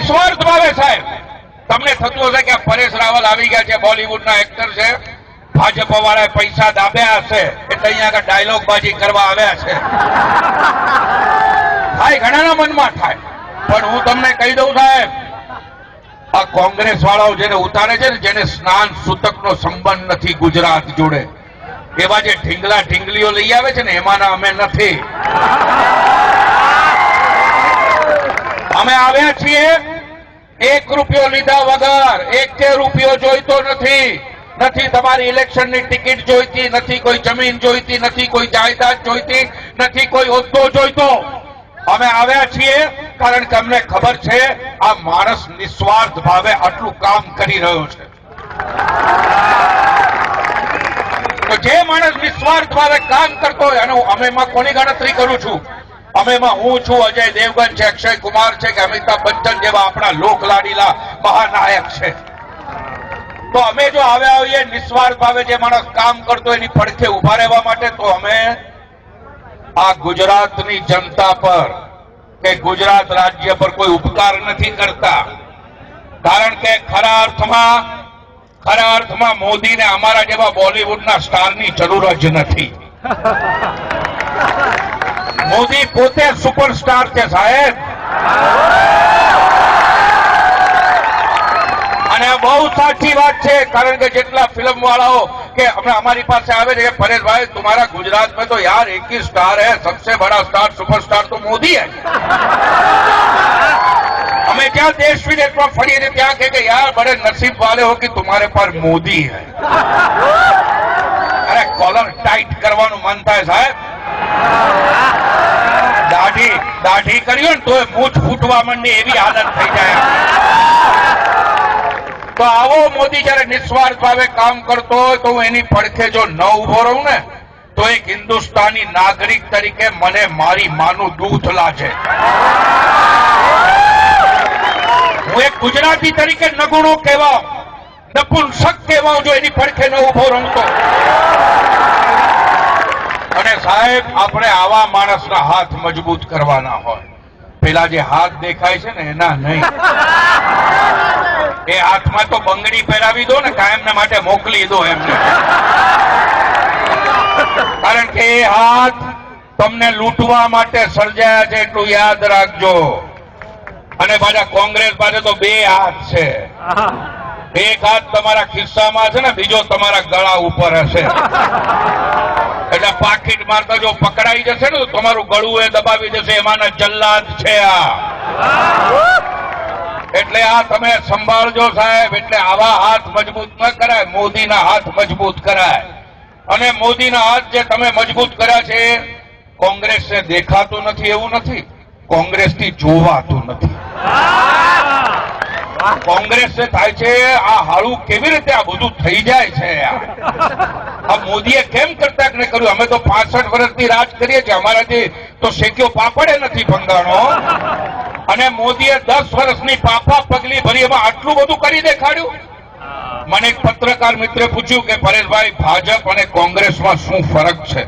નિસ્વાર્થ ભાવે સાહેબ તમને થતું હશે કે પરેશ રાવલ આવી ગયા છે, બોલિવૂડના એક્ટર છે, ભાજપ વાળાએ પૈસા દાબ્યા હશે એટલે અહીંયા આગળ ડાયલોગ બાજી કરવા આવ્યા છે. થાય, ઘણાના મનમાં થાય. પણ હું તમને કહી દઉં સાહેબ, આ કોંગ્રેસ વાળાઓ જેને ઉતારે છે ને, જેને સ્નાન સૂતકનો સંબંધ નથી ગુજરાત જોડે, એવા જે ઢીંગલા ઢીંગલીઓ લઈ આવે છે ને, એમાંના અમે નથી. અમે આવ્યા છીએ 1 રૂપિયો લીધા વગર. 1 રૂપિયો જોઈતો નથી. નથી તમારી ઇલેક્શનની ટિકિટ જોઈતી, નથી કોઈ જમીન જોઈતી, નથી કોઈ જાયદાદ જોઈતી, નથી કોઈ હોદ્દો જોઈતો. અમે આવ્યા છીએ કારણ કે અમને ખબર છે આ માણસ નિસ્વાર્થ ભાવે આટલું કામ કરી રહ્યો છે. તો જે માણસ નિસ્વાર્થ ભાવે કામ કરતો હોય, અને અમે એમાં કોની ગણતરી કરું છું? અમે એમાં હું છું, અજય દેવગન છે, અક્ષય કુમાર છે, કે અમિતાભ બચ્ચન જેવા આપણા લોકલાડીલા મહાનાયક છે. તો અમે જો આવ્યા હોઈએ નિસ્વાર્થ ભાવે જે માણસ કામ કરતો એની પડખે ઉભા રહેવા માટે, તો અમે આ ગુજરાતની જનતા પર કે ગુજરાત રાજ્ય પર કોઈ ઉપકાર નથી કરતા. કારણ કે ખરા અર્થમાં મોદીને અમારા જેવા બોલિવૂડના સ્ટારની જરૂર જ નથી. મોદી પોતે સુપરસ્ટાર છે સાહેબ. અને બહુ સાચી વાત છે, કારણ કે જેટલા ફિલ્મ વાળાઓ કે હમણાં અમારી પાસે આવે છે, પરેશભાઈ तुम्हारा गुजरात में तो यार एक ही स्टार है, सबसे बड़ा स्टार सुपरस्टार तो मोदी है. हमें क्या देश विदेश में फड़ी थे क्या कि यार बड़े नसीब वाले हो कि तुम्हारे पास मोदी है. अरे कॉलर टाइट करवाનું મન થાય સાહેબ. દાઢી કર્યું ને તો મૂછ ફૂટવા માંડે એવી હાલત થઈ જાય. તો આવો મોદી જયારે નિસ્વાર્થ ભાવે કામ કરતો હોય તો હું એની પડખે જો ન ઉભો રહું ને, તો એક હિન્દુસ્તાની નાગરિક તરીકે મને મારી માનું દૂધ લાગે. હું એક ગુજરાતી તરીકે નગુણો કહેવાઉં, નપુંસક કહેવાઉં જો એની પડખે ન ઉભો રહું તો. અને સાહેબ, આપણે આવા માણસના હાથ મજબૂત કરવાના હોય. પેલા જે હાથ દેખાય છે ને એના નહીં. એ હાથમાં તો બંગડી પહેરાવી દો ને, કાયમને માટે મોકલી દો એમને. કારણ કે એ હાથ તમને લૂંટવા માટે સર્જાયા છે, એટલું યાદ રાખજો. અને પાછા કોંગ્રેસ પાસે તો 2 હાથ છે. એક હાથ તમારા ખિસ્સામાં છે ને, બીજો તમારા ગળા ઉપર હશે. એટલે પાકીટ મારતા જો પકડાઈ જશે ને તો તમારું ગળું એ દબાવી જશે. એમાંના જલ્લાદ છે આ. એટલે આ તમે સંભાળજો સાહેબ. એટલે આવા હાથ મજબૂત ન કરાય, મોદીના હાથ મજબૂત કરાય. અને મોદીના હાથ જે તમે મજબૂત કર્યા છે, કોંગ્રેસને દેખાતું નથી એવું નથી, કોંગ્રેસથી જોવાતું નથી. કોંગ્રેસને થાય છે આ હાળું કેવી રીતે આ બધું થઈ જાય છે. આ મોદીએ કેમ કરતા ને કર્યું? અમે તો 65 વર્ષથી રાજ કરીએ છીએ, અમારાથી તો શેક્યો પાપડે નથી ભંગાણો. અને મોદીએ 10 વર્ષની પાપા પગલી ભરી એમાં આટલું બધું કરી દેખાડ્યું. મને એક પત્રકાર મિત્રે પૂછ્યું કે પરેશભાઈ, ભાજપ અને કોંગ્રેસમાં શું ફરક છે?